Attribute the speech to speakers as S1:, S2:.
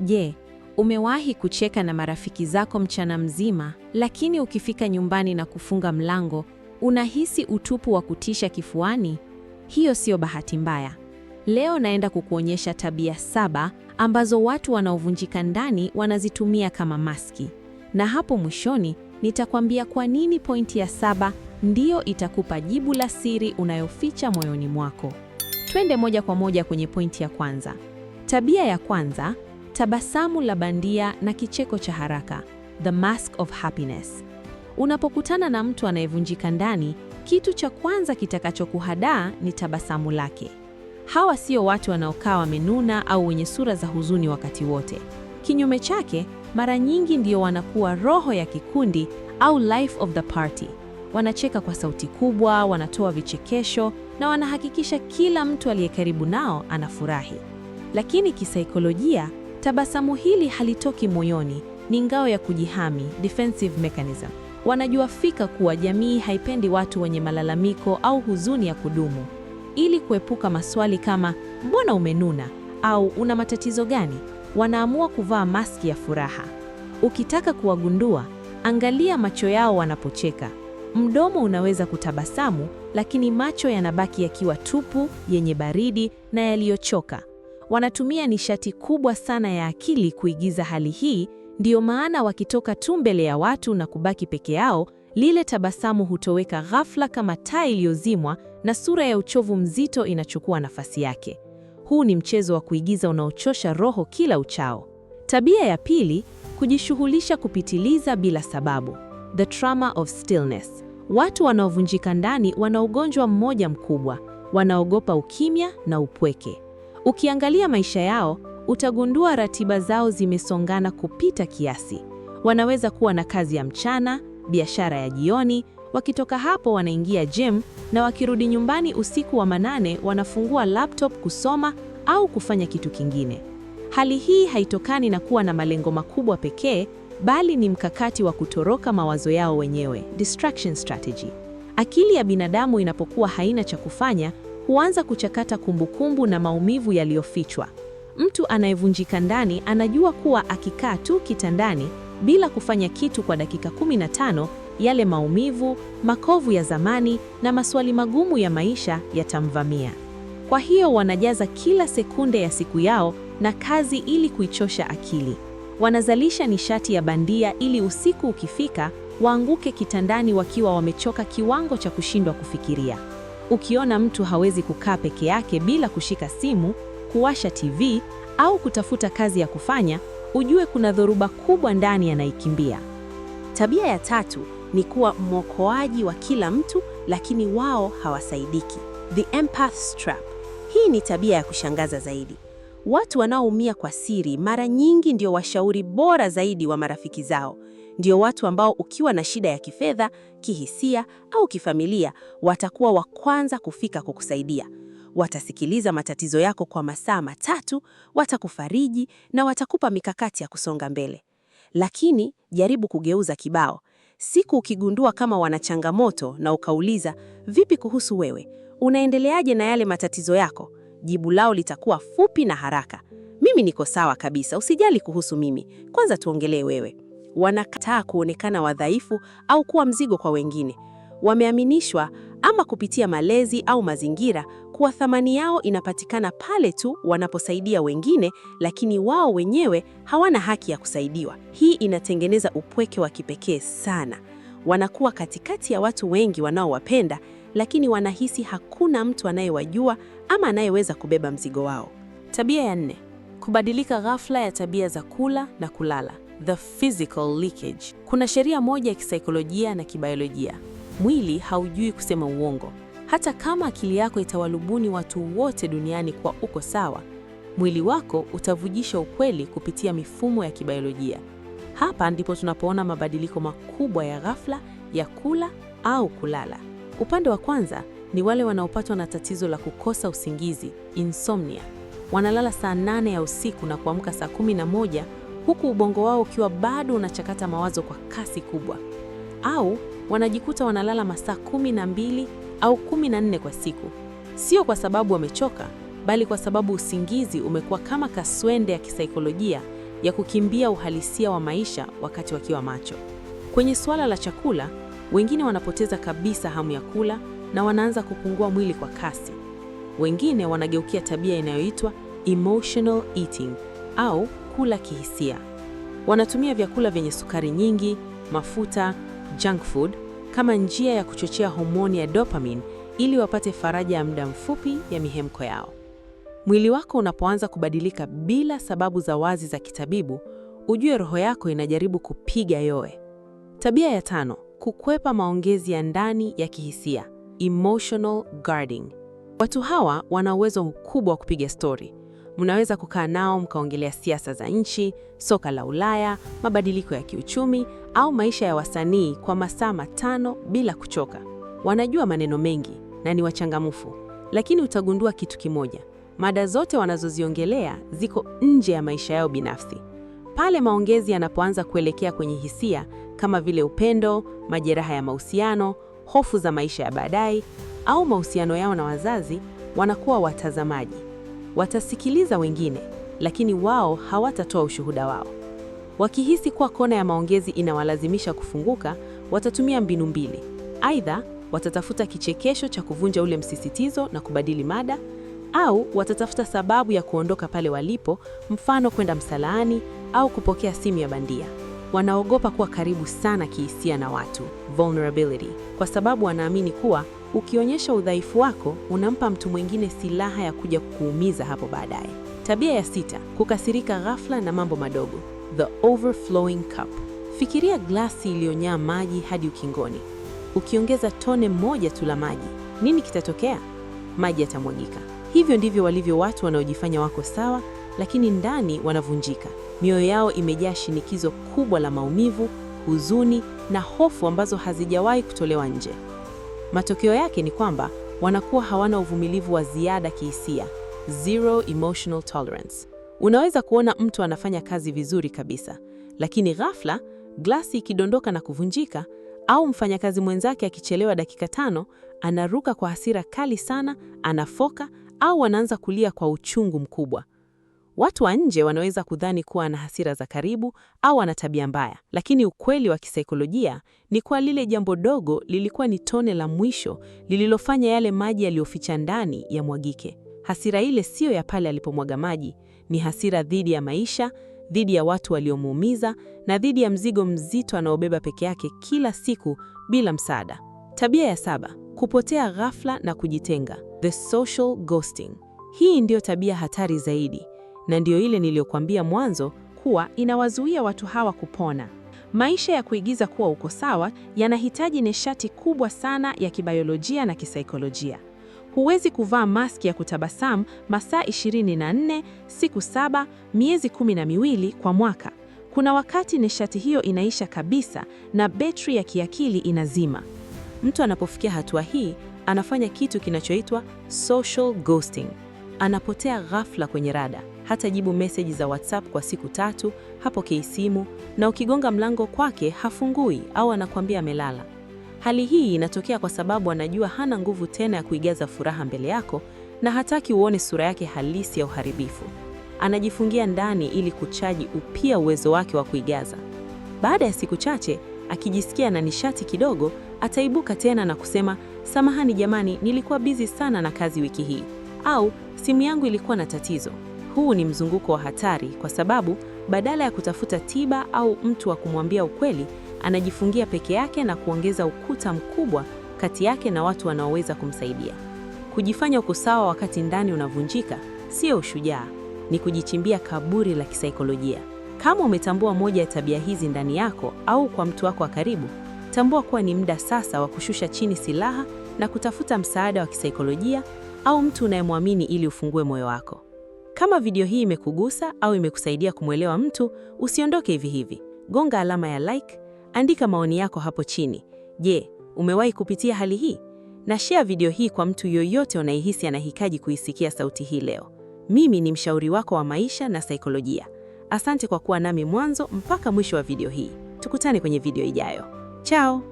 S1: Je, umewahi kucheka na marafiki zako mchana mzima, lakini ukifika nyumbani na kufunga mlango, unahisi utupu wa kutisha kifuani? Hiyo sio bahati mbaya. Leo naenda kukuonyesha tabia 7 ambazo watu wanaovunjika ndani wanazitumia kama maski. Na hapo mwishoni nitakwambia kwa nini pointi ya 7 ndiyo itakupa jibu la siri unayoficha moyoni mwako. Twende moja kwa moja kwenye pointi ya kwanza. Tabia ya kwanza, tabasamu la bandia na kicheko cha haraka. The mask of happiness. Unapokutana na mtu anayevunjika ndani, kitu cha kwanza kitakachokuhadaa ni tabasamu lake. Hawa sio watu wanaokaa wamenuna au wenye sura za huzuni wakati wote. Kinyume chake, mara nyingi ndio wanakuwa roho ya kikundi au life of the party. Wanacheka kwa sauti kubwa, wanatoa vichekesho na wanahakikisha kila mtu aliye karibu nao anafurahi. Lakini kisaikolojia, tabasamu hili halitoki moyoni, ni ngao ya kujihami, defensive mechanism. Wanajua fika kuwa jamii haipendi watu wenye malalamiko au huzuni ya kudumu. Ili kuepuka maswali kama mbona umenuna au una matatizo gani, wanaamua kuvaa maski ya furaha. Ukitaka kuwagundua, angalia macho yao wanapocheka. Mdomo unaweza kutabasamu, lakini macho yanabaki yakiwa tupu, yenye baridi na yaliyochoka. Wanatumia nishati kubwa sana ya akili kuigiza hali hii, ndiyo maana wakitoka tu mbele ya watu na kubaki peke yao, lile tabasamu hutoweka ghafla kama taa iliyozimwa na sura ya uchovu mzito inachukua nafasi yake. Huu ni mchezo wa kuigiza unaochosha roho kila uchao. Tabia ya pili, kujishughulisha kupitiliza bila sababu. The trauma of stillness. Watu wanaovunjika ndani wana ugonjwa mmoja mkubwa, wanaogopa ukimya na upweke. Ukiangalia maisha yao, utagundua ratiba zao zimesongana kupita kiasi. Wanaweza kuwa na kazi ya mchana, biashara ya jioni, wakitoka hapo wanaingia gym, na wakirudi nyumbani usiku wa manane wanafungua laptop kusoma au kufanya kitu kingine. Hali hii haitokani na kuwa na malengo makubwa pekee, bali ni mkakati wa kutoroka mawazo yao wenyewe, distraction strategy. Akili ya binadamu inapokuwa haina cha kufanya, huanza kuchakata kumbukumbu na maumivu yaliyofichwa. Mtu anayevunjika ndani anajua kuwa akikaa tu kitandani bila kufanya kitu kwa dakika 15, yale maumivu, makovu ya zamani na maswali magumu ya maisha yatamvamia. Kwa hiyo wanajaza kila sekunde ya siku yao na kazi ili kuichosha akili. Wanazalisha nishati ya bandia ili usiku ukifika, waanguke kitandani wakiwa wamechoka kiwango cha kushindwa kufikiria. Ukiona mtu hawezi kukaa peke yake bila kushika simu, kuwasha TV au kutafuta kazi ya kufanya, ujue kuna dhoruba kubwa ndani anaikimbia. Tabia ya tatu ni kuwa mwokoaji wa kila mtu, lakini wao hawasaidiki. The empath trap. Hii ni tabia ya kushangaza zaidi. Watu wanaoumia kwa siri mara nyingi ndio washauri bora zaidi wa marafiki zao. Ndio watu ambao ukiwa na shida ya kifedha, kihisia au kifamilia, watakuwa wa kwanza kufika kukusaidia. Watasikiliza matatizo yako kwa masaa 3, watakufariji na watakupa mikakati ya kusonga mbele. Lakini jaribu kugeuza kibao. Siku ukigundua kama wana changamoto na ukauliza, vipi kuhusu wewe? Unaendeleaje na yale matatizo yako? Jibu lao litakuwa fupi na haraka. Mimi niko sawa kabisa, usijali kuhusu mimi. Kwanza tuongelee wewe. Wanakataa kuonekana wadhaifu au kuwa mzigo kwa wengine. Wameaminishwa ama kupitia malezi au mazingira kuwa thamani yao inapatikana pale tu wanaposaidia wengine, lakini wao wenyewe hawana haki ya kusaidiwa. Hii inatengeneza upweke wa kipekee sana. Wanakuwa katikati ya watu wengi wanaowapenda, lakini wanahisi hakuna mtu anayewajua ama anayeweza kubeba mzigo wao. Tabia ya 4, kubadilika ghafla ya tabia za kula na kulala. The physical leakage. Kuna sheria moja ya kisaikolojia na kibiolojia. Mwili haujui kusema uongo. Hata kama akili yako itawalubuni watu wote duniani kwa uko sawa, mwili wako utavujisha ukweli kupitia mifumo ya kibiolojia. Hapa ndipo tunapoona mabadiliko makubwa ya ghafla ya kula au kulala. Upande wa kwanza ni wale wanaopatwa na tatizo la kukosa usingizi, insomnia. Wanalala saa 8 ya usiku na kuamka saa 11, huku ubongo wao ukiwa bado unachakata mawazo kwa kasi kubwa. Au wanajikuta wanalala masaa 12 au 14 kwa siku. Sio kwa sababu wamechoka, bali kwa sababu usingizi umekuwa kama kaswende ya kisaikolojia ya kukimbia uhalisia wa maisha wakati wakiwa macho. Kwenye suala la chakula, wengine wanapoteza kabisa hamu ya kula na wanaanza kupungua mwili kwa kasi. Wengine wanageukia tabia inayoitwa emotional eating au kula kihisia. Wanatumia vyakula vyenye sukari nyingi, mafuta, junk food kama njia ya kuchochea homoni ya dopamine ili wapate faraja ya muda mfupi ya mihemko yao. Mwili wako unapoanza kubadilika bila sababu za wazi za kitabibu, ujue roho yako inajaribu kupiga yowe. Tabia ya 5, kukwepa maongezi ya ndani ya kihisia, emotional guarding. Watu hawa wana uwezo mkubwa wa kupiga stori. Mnaweza kukaa nao mkaongelea siasa za nchi, soka la Ulaya, mabadiliko ya kiuchumi au maisha ya wasanii kwa masaa 5 bila kuchoka. Wanajua maneno mengi na ni wachangamfu, lakini utagundua kitu kimoja: mada zote wanazoziongelea ziko nje ya maisha yao binafsi. Pale maongezi yanapoanza kuelekea kwenye hisia kama vile upendo, majeraha ya mahusiano, hofu za maisha ya baadaye au mahusiano yao na wazazi, wanakuwa watazamaji. Watasikiliza wengine, lakini wao hawatatoa ushuhuda wao. Wakihisi kuwa kona ya maongezi inawalazimisha kufunguka, watatumia mbinu mbili. Aidha, watatafuta kichekesho cha kuvunja ule msisitizo na kubadili mada, au watatafuta sababu ya kuondoka pale walipo, mfano kwenda msalaani au kupokea simu ya bandia. Wanaogopa kuwa karibu sana kihisia na watu, vulnerability, kwa sababu wanaamini kuwa ukionyesha udhaifu wako, unampa mtu mwingine silaha ya kuja kukuumiza hapo baadaye. Tabia ya 6, kukasirika ghafla na mambo madogo, the overflowing cup. Fikiria glasi iliyojaa maji hadi ukingoni. Ukiongeza tone moja tu la maji, nini kitatokea? Maji yatamwagika. Hivyo ndivyo walivyo watu wanaojifanya wako sawa, lakini ndani wanavunjika. Mioyo yao imejaa shinikizo kubwa la maumivu, huzuni na hofu ambazo hazijawahi kutolewa nje. Matokeo yake ni kwamba wanakuwa hawana uvumilivu wa ziada kihisia, zero emotional tolerance. Unaweza kuona mtu anafanya kazi vizuri kabisa, lakini ghafla glasi ikidondoka na kuvunjika, au mfanyakazi mwenzake akichelewa dakika 5, anaruka kwa hasira kali sana, anafoka au anaanza kulia kwa uchungu mkubwa. Watu wa nje wanaweza kudhani kuwa ana hasira za karibu au ana tabia mbaya, lakini ukweli wa kisaikolojia ni kuwa lile jambo dogo lilikuwa ni tone la mwisho lililofanya yale maji yaliyoficha ndani yamwagike. Hasira ile siyo ya pale alipomwaga maji, ni hasira dhidi ya maisha, dhidi ya watu waliomuumiza na dhidi ya mzigo mzito anaobeba peke yake kila siku bila msaada. Tabia ya 7, kupotea ghafla na kujitenga, the social ghosting. Hii ndiyo tabia hatari zaidi, na ndiyo ile niliyokuambia mwanzo kuwa inawazuia watu hawa kupona. Maisha ya kuigiza kuwa uko sawa yanahitaji nishati kubwa sana ya kibiolojia na kisaikolojia. Huwezi kuvaa maski ya kutabasamu masaa 24, siku 7, miezi 12 kwa mwaka. Kuna wakati nishati hiyo inaisha kabisa na betri ya kiakili inazima. Mtu anapofikia hatua hii, anafanya kitu kinachoitwa social ghosting. Anapotea ghafla kwenye rada, hata jibu meseji za WhatsApp kwa siku 3, hapokei simu, na ukigonga mlango kwake hafungui au anakuambia amelala. Hali hii inatokea kwa sababu anajua hana nguvu tena ya kuigaza furaha mbele yako na hataki uone sura yake halisi ya uharibifu. Anajifungia ndani ili kuchaji upya uwezo wake wa kuigaza. Baada ya siku chache, akijisikia na nishati kidogo, ataibuka tena na kusema, "Samahani jamani, nilikuwa busy sana na kazi wiki hii." Au, "Simu yangu ilikuwa na tatizo." Huu ni mzunguko wa hatari kwa sababu badala ya kutafuta tiba au mtu wa kumwambia ukweli, anajifungia peke yake na kuongeza ukuta mkubwa kati yake na watu wanaoweza kumsaidia. Kujifanya uko sawa wakati ndani unavunjika, sio ushujaa, ni kujichimbia kaburi la kisaikolojia. Kama umetambua moja ya tabia hizi ndani yako au kwa mtu wako wa karibu, tambua kuwa ni muda sasa wa kushusha chini silaha na kutafuta msaada wa kisaikolojia au mtu unayemwamini ili ufungue moyo wako. Kama video hii imekugusa au imekusaidia kumwelewa mtu, usiondoke hivi hivi. Gonga alama ya like, andika maoni yako hapo chini. Je, umewahi kupitia hali hii? Na share video hii kwa mtu yoyote unayehisi anahitaji kuisikia sauti hii leo. Mimi ni mshauri wako wa maisha na saikolojia. Asante kwa kuwa nami mwanzo mpaka mwisho wa video hii. Tukutane kwenye video ijayo. Ciao.